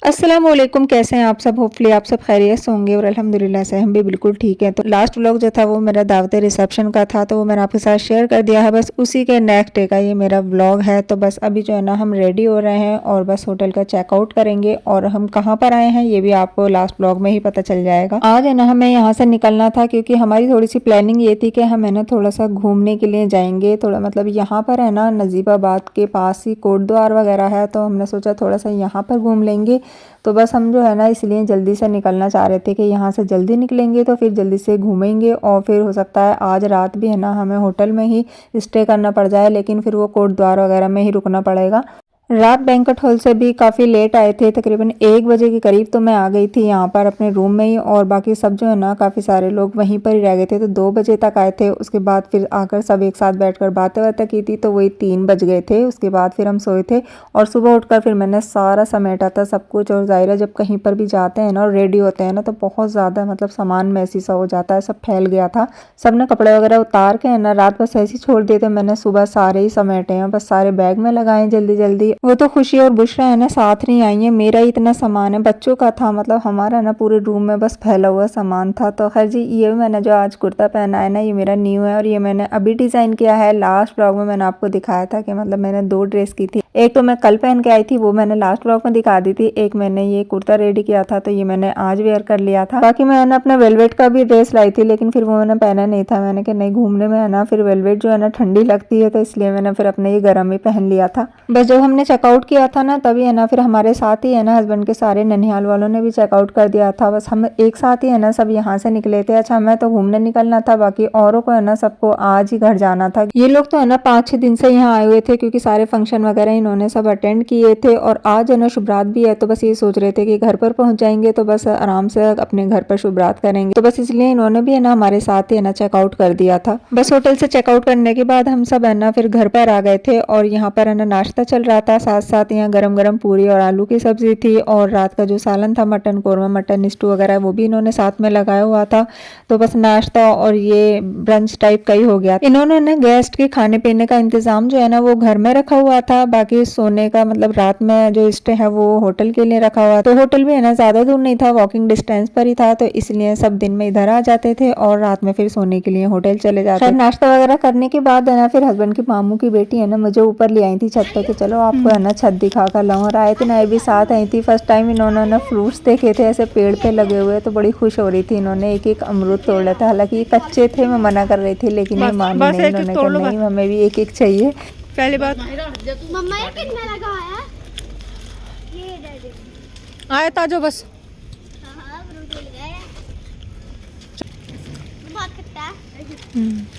अस्सलामुअलैकुम, कैसे हैं आप सब। होपफुली आप सब खैरियत से होंगे और अल्हम्दुलिल्लाह से हम भी बिल्कुल ठीक हैं। तो लास्ट व्लॉग जो था वो मेरा दावत रिसेप्शन का था, तो वो मैंने आपके साथ शेयर कर दिया है। बस उसी के नेक्स्ट डे का ये मेरा व्लॉग है। तो बस अभी जो है ना हम रेडी हो रहे हैं और बस होटल का चेकआउट करेंगे और हम कहाँ पर आए हैं ये भी आपको लास्ट व्लॉग में ही पता चल जाएगा। आज है ना हमें यहाँ से निकलना था क्योंकि हमारी थोड़ी सी प्लानिंग ये थी कि हम है ना थोड़ा सा घूमने के लिए जाएंगे। थोड़ा मतलब यहाँ पर है ना नजीबाबाद के पास ही कोटद्वार वगैरह है, तो हमने सोचा थोड़ा सा यहाँ पर घूम लेंगे। तो बस हम जो है ना इसलिए जल्दी से निकलना चाह रहे थे कि यहाँ से जल्दी निकलेंगे तो फिर जल्दी से घूमेंगे और फिर हो सकता है आज रात भी है ना हमें होटल में ही स्टे करना पड़ जाए, लेकिन फिर वो कोटद्वार वगैरह में ही रुकना पड़ेगा। रात बैंक्वेट हॉल से भी काफ़ी लेट आए थे, तकरीबन 1 बजे के करीब तो मैं आ गई थी यहाँ पर अपने रूम में ही, और बाकी सब जो है ना काफ़ी सारे लोग वहीं पर ही रह गए थे। तो 2 बजे तक आए थे। उसके बाद फिर आकर सब एक साथ बैठकर बातें बातें की थी, तो वही 3 बज गए थे। उसके बाद फिर हम सोए थे और सुबह उठकर फिर मैंने सारा समेटा था सब कुछ। और ज़ाहिर है जब कहीं पर भी जाते हैं ना और रेडी होते हैं ना तो बहुत ज़्यादा मतलब सामान मैसी सा हो जाता है, सब फैल गया था। सब ने कपड़े वगैरह उतार के है ना रात बस ऐसे ही छोड़ दिए थे। मैंने सुबह सारे ही समेटे हैं, बस सारे बैग में लगाए जल्दी जल्दी। वो तो खुशी और बुशरा है ना साथ नहीं आई है, मेरा ही इतना सामान है, बच्चों का था, मतलब हमारा ना पूरे रूम में बस फैला हुआ सामान था। तो खैर जी, ये मैंने जो आज कुर्ता पहना है ना ये मेरा न्यू है और ये मैंने अभी डिज़ाइन किया है। लास्ट व्लॉग में मैंने आपको दिखाया था कि मतलब मैंने 2 ड्रेस की थी, एक तो मैं कल पहन के आई थी वो मैंने लास्ट व्लॉग में दिखा दी थी, एक मैंने ये कुर्ता रेडी किया था तो ये मैंने आज वेयर कर लिया था। बाकी मैंने अपना वेलवेट का भी ड्रेस लाई थी लेकिन फिर वो मैंने पहना नहीं था। मैंने कि नहीं, घूमने में है ना फिर वेलवेट जो है ना ठंडी लगती है, तो इसलिए मैंने फिर अपने ये गर्म ही पहन लिया था। बस जब हमने चेकआउट किया था ना तभी है ना फिर हमारे साथ ही है ना हस्बैंड के सारे ननिहाल वालों ने भी चेकआउट कर दिया था। बस हम एक साथ ही है ना सब यहाँ से निकले थे। अच्छा, मैं तो घूमने निकलना था, बाकी औरों को है ना सबको आज ही घर जाना था। ये लोग तो है ना 5-6 दिन से यहाँ आए हुए थे क्योंकि सारे फंक्शन वगैरह इन्होंने सब अटेंड किए थे और आज है ना शुभ रात भी है, तो बस ये सोच रहे थे कि घर पर पहुंच जाएंगे तो बस आराम से अपने घर पर शुभ रात करेंगे। तो बस इसलिए इन्होंने भी है ना हमारे साथ ही है ना चेकआउट कर दिया था। बस होटल से चेकआउट करने के बाद हम सब है ना फिर घर पर आ गए थे और यहाँ पर है ना नाश्ता चल रहा था, साथ साथ यहाँ गरम गरम पूरी और आलू की सब्जी थी और रात का जो सालन था मटन कौरमा मटन स्टू वगैरह वो भी इन्होंने साथ में लगाया हुआ था। तो बस नाश्ता और ये ब्रंच टाइप का ही हो गया। इन्होंने ना गेस्ट के खाने पीने का इंतजाम जो है ना वो घर में रखा हुआ था, बाकी सोने का मतलब रात में जो स्टे है वो होटल के लिए रखा हुआ। तो होटल भी है ना ज्यादा दूर नहीं था, वॉकिंग डिस्टेंस पर ही था, तो इसलिए सब दिन में इधर आ जाते थे और रात में फिर सोने के लिए होटल चले जाते थे। नाश्ता वगैरह करने के बाद है ना फिर हस्बैंड की मामू की बेटी है ना मुझे ऊपर ले आई थी छत पे कि चलो आपको है ना छत दिखा कर लाऊं, और आए थे ना ये भी साथ आई थी। फर्स्ट टाइम इन्होंने ना फ्रूट्स देखे थे ऐसे पेड़ पे लगे हुए, तो बड़ी खुश हो रही थी। इन्होंने एक एक अमरूद तोड़ लिया था, हालांकि ये कच्चे थे, मैं मना कर रही थी लेकिन ये मानी नहीं। इन्होंने कहा नहीं हमें भी एक एक चाहिए। पहली बात मम्मा ये कितना लगा है? ये दे आया था जो बस हाँ फ्रूट मिल गया है। बहुत खट्टा है।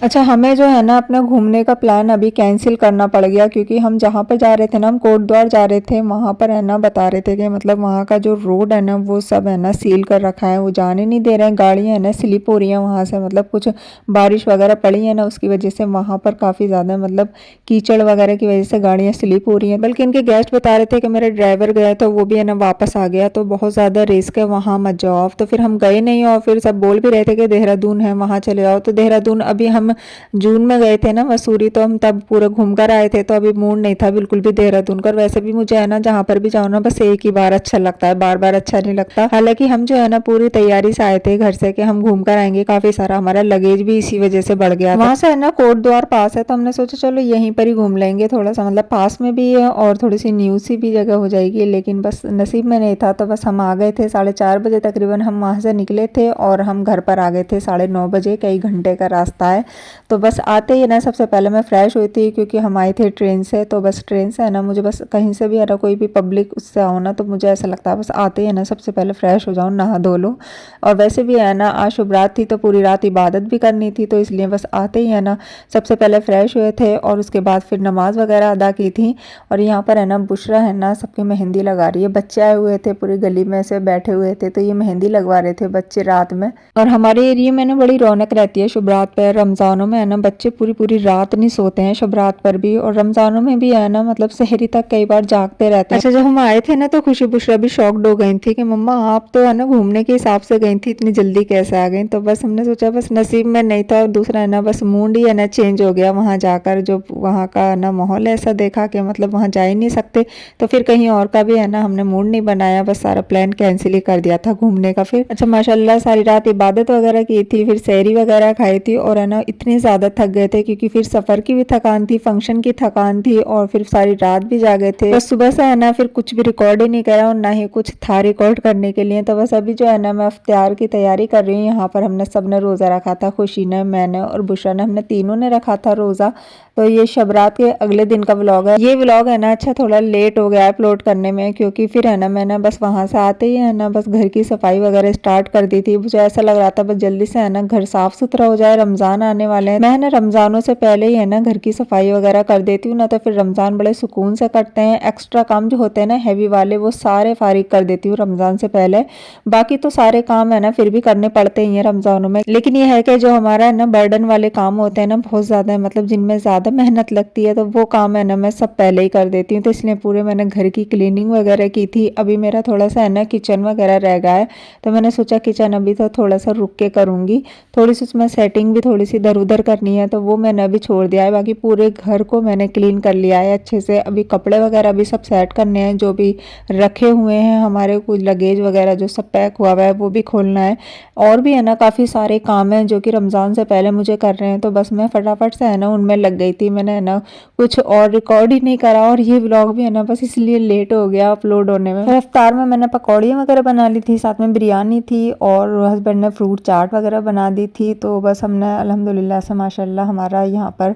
अच्छा, हमें जो है ना अपना घूमने का प्लान अभी कैंसिल करना पड़ गया क्योंकि हम जहाँ पे जा रहे थे ना हम कोटद्वार जा रहे थे, वहाँ पर है ना बता रहे थे कि मतलब वहाँ का जो रोड है ना वो सब है ना सील कर रखा है, वो जाने नहीं दे रहे हैं, गाड़ियाँ है ना स्लिप हो रही हैं वहाँ से, मतलब कुछ बारिश वगैरह पड़ी है ना उसकी वजह से वहाँ पर काफ़ी ज़्यादा मतलब कीचड़ वगैरह की वजह से गाड़ियाँ स्लिप हो रही हैं। बल्कि इनके गेस्ट बता रहे थे कि मेरा ड्राइवर गया तो वो भी है ना वापस आ गया, तो बहुत ज़्यादा रिस्क है, वहाँ मत जाओ। तो फिर हम गए नहीं और फिर सब बोल भी रहे थे कि देहरादून है वहाँ चले जाओ। तो देहरादून अभी हम जून में गए थे ना मसूरी, तो हम तब पूरा घूम कर आए थे, तो अभी मूड नहीं था बिल्कुल भी देहरादून का। वैसे भी मुझे है ना जहाँ पर भी जाऊँ ना बस एक ही बार अच्छा लगता है, बार बार अच्छा नहीं लगता। हालांकि हम जो है ना पूरी तैयारी से आए थे घर से कि हम घूम कर आएंगे, काफी सारा हमारा लगेज भी इसी वजह से बढ़ गया। वहां से है ना कोटद्वार पास है तो हमने सोचा चलो यहीं पर ही घूम लेंगे, थोड़ा सा मतलब पास में भी है और थोड़ी सी न्यू सी भी जगह हो जाएगी, लेकिन बस नसीब में नहीं था। तो बस हम आ गए थे 4:30 बजे तकरीबन हम वहां से निकले थे और हम घर पर आ गए थे 9:30 बजे, कई घंटे का रास्ता है। तो बस आते ही ना सबसे पहले मैं फ्रेश हुई थी क्योंकि हम आए थे ट्रेन से, तो बस ट्रेन से है ना मुझे बस कहीं से भी है ना कोई भी पब्लिक उससे आओ ना तो मुझे ऐसा लगता है बस आते ही है ना सबसे पहले फ्रेश हो जाओ, नहा धो लो। और वैसे भी है ना आज शुभ रात थी तो पूरी रात इबादत भी करनी थी, तो इसलिए बस आते ही है ना सबसे पहले फ्रेश हुए थे और उसके बाद फिर नमाज वगैरह अदा की थी। और यहाँ पर है ना बुशरा है ना सबकी मेहंदी लगा रही है, बच्चे आए हुए थे पूरी गली में से बैठे हुए थे तो ये मेहंदी लगवा रहे थे बच्चे रात में। और हमारे एरिया में ना बड़ी रौनक रहती है शुभ रात पर, रमज़ानों में है ना बच्चे पूरी पूरी रात नहीं सोते हैं, शब रात पर भी, और रमज़ानों में भी है ना मतलब सहरी तक कई बार जागते रहते हैं। अच्छा, जब हम आए थे ना तो खुशी बुशरा भी शॉक्ड हो गई थी कि मम्मा आप तो है ना घूमने के हिसाब से गई थी, इतनी जल्दी कैसे आ गई। तो बस हमने सोचा बस नसीब में नहीं था, और दूसरा है ना बस मूड ही है ना चेंज हो गया वहाँ जाकर, जो वहाँ का ना माहौल ऐसा देखा कि मतलब वहाँ जा ही नहीं सकते, तो फिर कहीं और का भी है ना हमने मूड नहीं बनाया, बस सारा प्लान कैंसिल ही कर दिया था घूमने का। फिर अच्छा माशाल्लाह सारी रात इबादत वगैरह की थी, फिर सहरी वगैरह खाई थी, और है ना इतने ज़्यादा थक गए थे क्योंकि फिर सफ़र की भी थकान थी, फंक्शन की थकान थी, और फिर सारी रात भी जागे थे। बस सुबह से है ना फिर कुछ भी रिकॉर्ड ही नहीं करा और ना ही कुछ था रिकॉर्ड करने के लिए। तो बस अभी जो है ना मैं इफ्तार की तैयारी कर रही हूँ। यहाँ पर हमने सब ने रोज़ा रखा था, खुशी ने, मैंने और बुशरा ने, हमने तीनों ने रखा था रोज़ा। तो ये शब रात के अगले दिन का व्लॉग है। ये व्लॉग है ना अच्छा थोड़ा लेट हो गया है अपलोड करने में, क्योंकि फिर है ना मैंने बस वहाँ से आते ही है ना बस घर की सफाई वगैरह स्टार्ट कर दी थी। मुझे ऐसा लग रहा था बस जल्दी से है ना घर साफ सुथरा हो जाए, रमज़ान आने वाले हैं। मैं ना रमज़ानों से पहले ही है ना घर की सफाई वगैरह कर देती हूँ ना, तो फिर रमज़ान बड़े सुकून से कटते हैं। एक्स्ट्रा काम जो होते हैं ना हैवी वाले वो सारे फारिग कर देती हूँ रमज़ान से पहले। बाकी तो सारे काम है ना फिर भी करने पड़ते ही हैं रमज़ानों में, लेकिन ये है कि जो हमारा है ना बर्डन वाले काम होते हैं ना बहुत ज़्यादा है, मतलब जिनमें ज़्यादा मेहनत लगती है, तो वो काम है ना मैं सब पहले ही कर देती हूँ। तो इसलिए पूरे मैंने घर की क्लीनिंग वगैरह की थी। अभी मेरा थोड़ा सा है ना किचन वगैरह रह गया है, तो मैंने सोचा किचन अभी तो थोड़ा सा रुक के करूँगी, थोड़ी सी उसमें सेटिंग भी थोड़ी सी इधर उधर करनी है, तो वो मैंने अभी छोड़ दिया है। बाकी पूरे घर को मैंने क्लीन कर लिया है अच्छे से। अभी कपड़े वगैरह भी सब सेट करने हैं, जो भी रखे हुए हैं हमारे कुछ लगेज वगैरह जो सब पैक हुआ हुआ है वो भी खोलना है। और भी है ना काफ़ी सारे काम हैं जो कि रमज़ान से पहले मुझे करने हैं, तो बस मैं फटाफट से है ना उनमें लग गई थी। मैंने है ना कुछ और रिकॉर्ड ही नहीं करा, और ये व्लॉग भी है ना बस इसलिए लेट हो गया अपलोड होने में। फिर इफ्तार में मैंने पकौड़ियाँ वगैरह बना ली थी, साथ में बिरयानी थी, और हस्बैंड ने फ्रूट चाट वगैरह बना दी थी। तो बस हमने अल्हम्दुलिल्लाह से माशाल्लाह हमारा यहाँ पर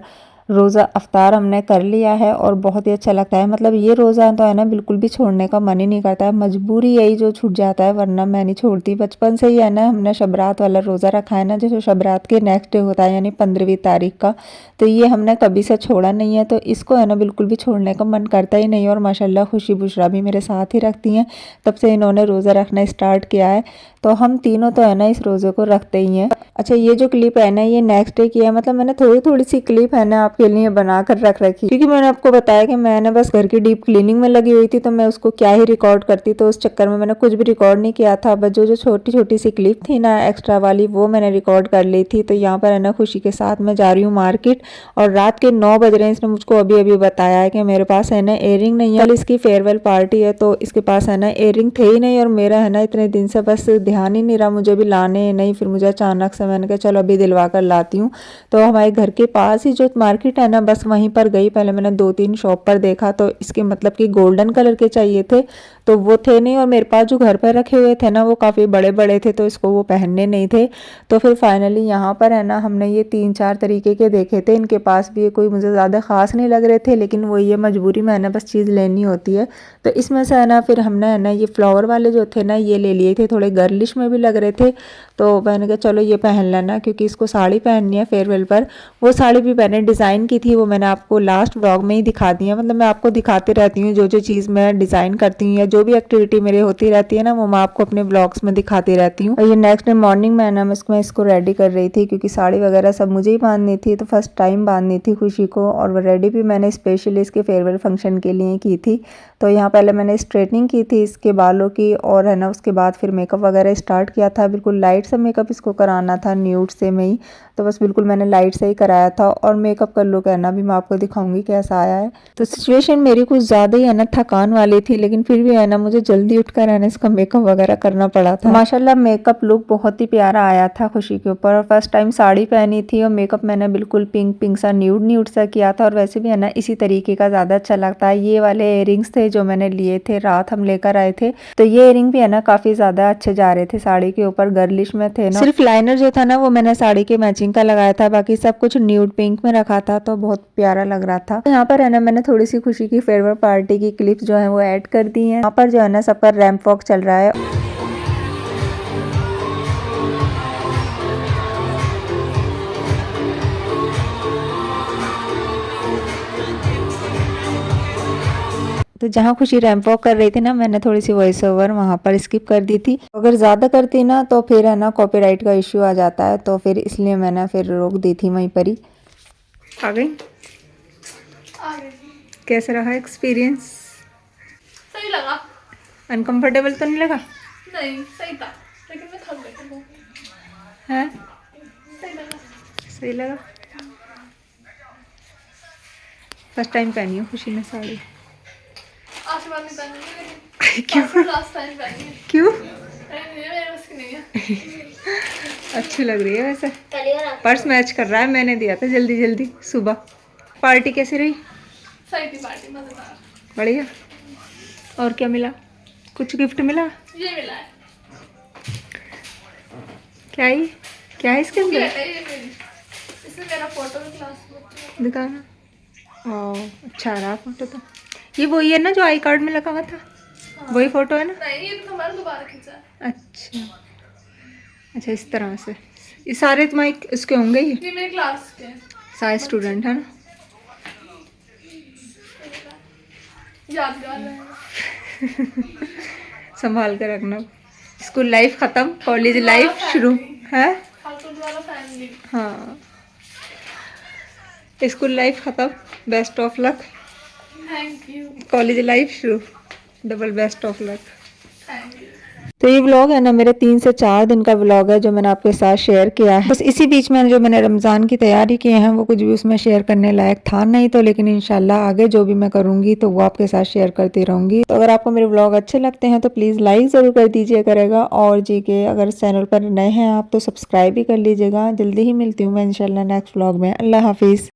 रोज़ा अफ्तार हमने कर लिया है, और बहुत ही अच्छा लगता है। मतलब ये रोज़ा तो है ना बिल्कुल भी छोड़ने का मन ही नहीं करता है, मजबूरी यही जो छूट जाता है, वरना मैं नहीं छोड़ती। बचपन से ही है ना हमने शब रात वाला रोज़ा रखा है ना, जो शब रात के नेक्स्ट डे होता है यानी 15वीं तारीख का, तो ये हमने कभी से छोड़ा नहीं है। तो इसको है ना बिल्कुल भी छोड़ने का मन करता ही नहीं है। और माशाल्लाह खुशी बुशरा भी मेरे साथ ही रखती हैं, तब से इन्होंने रोज़ा रखना स्टार्ट किया है, तो हम तीनों तो है ना इस रोज़े को रखते ही हैं। अच्छा, ये जो क्लिप है ना ये नेक्स्ट डे की है, मतलब मैंने थोड़ी थोड़ी सी क्लिप है ना आपके लिए बना कर रख रखी, क्योंकि मैंने आपको बताया कि मैंने बस घर की डीप क्लीनिंग में लगी हुई थी, तो मैं उसको क्या ही रिकॉर्ड करती, तो उस चक्कर में मैंने कुछ भी रिकॉर्ड नहीं किया था। बस जो जो छोटी छोटी सी क्लिप थी ना एक्स्ट्रा वाली वो मैंने रिकॉर्ड कर ली थी। तो यहाँ पर है ना खुशी के साथ मैं जा रही हूँ मार्केट, और रात के 9 बज रहे हैं। इसने मुझको अभी अभी बताया है कि मेरे पास है ना एयरिंग नहीं है, कल इसकी फेयरवेल पार्टी है, तो इसके पास है ना एयरिंग थे ही नहीं, और मेरा है ना इतने दिन से बस ध्यान ही नहीं रहा मुझे भी लाने नहीं। फिर मुझे अचानक से मैंने कहा चलो अभी दिलवा कर लाती हूँ। तो हमारे घर के पास ही जो मार्केट है ना बस वहीं पर गई। पहले मैंने 2-3 शॉप पर देखा, तो इसके मतलब कि गोल्डन कलर के चाहिए थे, तो वो थे नहीं, और मेरे पास जो घर पर रखे हुए थे ना वो काफ़ी बड़े बड़े थे, तो इसको वो पहनने नहीं थे। तो फिर फाइनली यहाँ पर है ना हमने ये 3-4 तरीके के देखे थे, इनके पास भी कोई मुझे ज़्यादा ख़ास नहीं लग रहे थे, लेकिन वो ये मजबूरी में है ना बस चीज़ लेनी होती है। तो इसमें से है ना फिर हमने है ना ये फ्लावर वाले जो थे ना ये ले लिए थे, थोड़े गर्लिश में भी लग रहे थे, तो मैंने कहा चलो ये पहन लेना, क्योंकि इसको साड़ी पहननी है फेयरवेल पर। वो साड़ी भी मैंने डिज़ाइन की थी, वो मैंने आपको लास्ट व्लॉग में ही दिखा दी है। मतलब मैं आपको दिखाती रहती हूँ जो जो चीज़ मैं डिज़ाइन करती हूँ, या जो भी एक्टिविटी मेरी होती रहती है ना वो मैं आपको अपने व्लॉग्स में दिखाती रहती हूँ। और ये नेक्स्ट डे मॉर्निंग में ना मैं इसको रेडी कर रही थी, क्योंकि साड़ी वगैरह सब मुझे ही बांधनी थी, तो फर्स्ट टाइम बांधनी थी खुशी को, और रेडी भी मैंने स्पेशली इसके फेयरवेल फंक्शन के लिए की थी। तो यहाँ पहले मैंने स्ट्रेटनिंग की थी इसके बालों की, और है ना उसके बाद फिर मेकअप वगैरह स्टार्ट किया था। बिल्कुल लाइट सा मेकअप इसको कराना था, न्यूड से में ही, तो बस बिल्कुल मैंने लाइट से ही कराया था। और मेकअप का लुक है ना भी मैं आपको दिखाऊंगी कैसा आया है। तो सिचुएशन मेरी कुछ ज़्यादा ही है ना थकान वाली थी, लेकिन फिर भी है ना मुझे जल्दी उठकर है ना इसका मेकअप वगैरह करना पड़ा था। माशाल्लाह मेकअप लुक बहुत ही प्यारा आया था खुशी के ऊपर, और फर्स्ट टाइम साड़ी पहनी थी, और मेकअप मैंने बिल्कुल पिंक पिंक सा न्यूड सा किया था। और वैसे भी है ना इसी तरीके का ज़्यादा अच्छा लगता है। ये वाले इयरिंग्स थे जो मैंने लिए थे, रात हम लेकर आए थे, तो ये इयरिंग भी है ना काफ़ी ज़्यादा अच्छे जा रहे थे साड़ी के ऊपर, गर्लिश में थे ना। सिर्फ लाइनर जो था ना वो मैंने साड़ी के मैचिंग का लगाया था, बाकी सब कुछ न्यूड पिंक में रखा था, तो बहुत प्यारा लग रहा था। यहाँ पर है ना मैंने थोड़ी सी खुशी की फेयरवेल पार्टी की क्लिप्स जो है वो ऐड कर दी हैं। यहाँ पर जो है ना सबका रैंप वॉक चल रहा है। तो जहाँ खुशी रैंप वॉक कर रही थी ना, मैंने थोड़ी सी वॉइस ओवर वहाँ पर स्किप कर दी थी। अगर ज़्यादा करती ना तो फिर है ना कॉपीराइट का इश्यू आ जाता है, तो फिर इसलिए मैंने फिर रोक दी थी वहीं पर ही। आ गई? कैसा रहा एक्सपीरियंस? सही लगा। अनकंफर्टेबल तो नहीं लगा? नहीं सही था, लेकिन मैं थक गई थी। है? सही लगा। सही लगा। फर्स्ट टाइम पहनी हूँ खुशी ने साड़ी। आशीर्वाद नहीं पहनी, क्यों? लास्ट टाइम पहनी है। क्यों? मेरे बस की नहीं है। अच्छी लग रही है वैसे। पर्स मैच कर रहा है, मैंने दिया था जल्दी जल्दी सुबह। पार्टी कैसी रही? सही थी पार्टी, मजेदार। बढ़िया। और क्या मिला? कुछ गिफ्ट मिला? ये मिला है। क्या है? क्या है इसके ये अंदर? है, ये मेरी। इसमें मेरा फोटो भी क्लास में। दिखाना। ओह अच्छा आ रहा फोटो तो। ये वही है ना जो आई कार्ड में लगा हुआ था? वही फोटो है ना? नहीं, ये तो तुम्हारा दोबारा खींचा है। अच्छा अच्छा, इस तरह से। ये सारे तुम्हारे इसके होंगे ये? ये मेरे क्लास के हैं। सारे स्टूडेंट है ना? यादगार रहेगा। संभाल कर रखना। स्कूल लाइफ खत्म, कॉलेज लाइफ शुरू है। फालतू वाला फैमिली। हाँ, स्कूल लाइफ खत्म, best of luck. Thank you. College life शुरू, double best of luck. Thank you. तो ये व्लॉग है ना मेरे 3 से 4 दिन का व्लॉग है जो मैंने आपके साथ शेयर किया है। बस इसी बीच में जो मैंने रमज़ान की तैयारी की है वो कुछ भी उसमें शेयर करने लायक था नहीं, तो लेकिन इंशाल्लाह आगे जो भी मैं करूँगी तो वो आपके साथ शेयर करती रहूँगी। तो अगर आपको मेरे व्लॉग अच्छे लगते हैं तो प्लीज़ लाइक ज़रूर कर दीजिए करेगा, और जी के अगर चैनल पर नए हैं आप तो सब्सक्राइब भी कर लीजिएगा। जल्दी ही मिलती हूँ मैं इंशाल्लाह नेक्स्ट व्लॉग में। अल्लाह हाफिज़।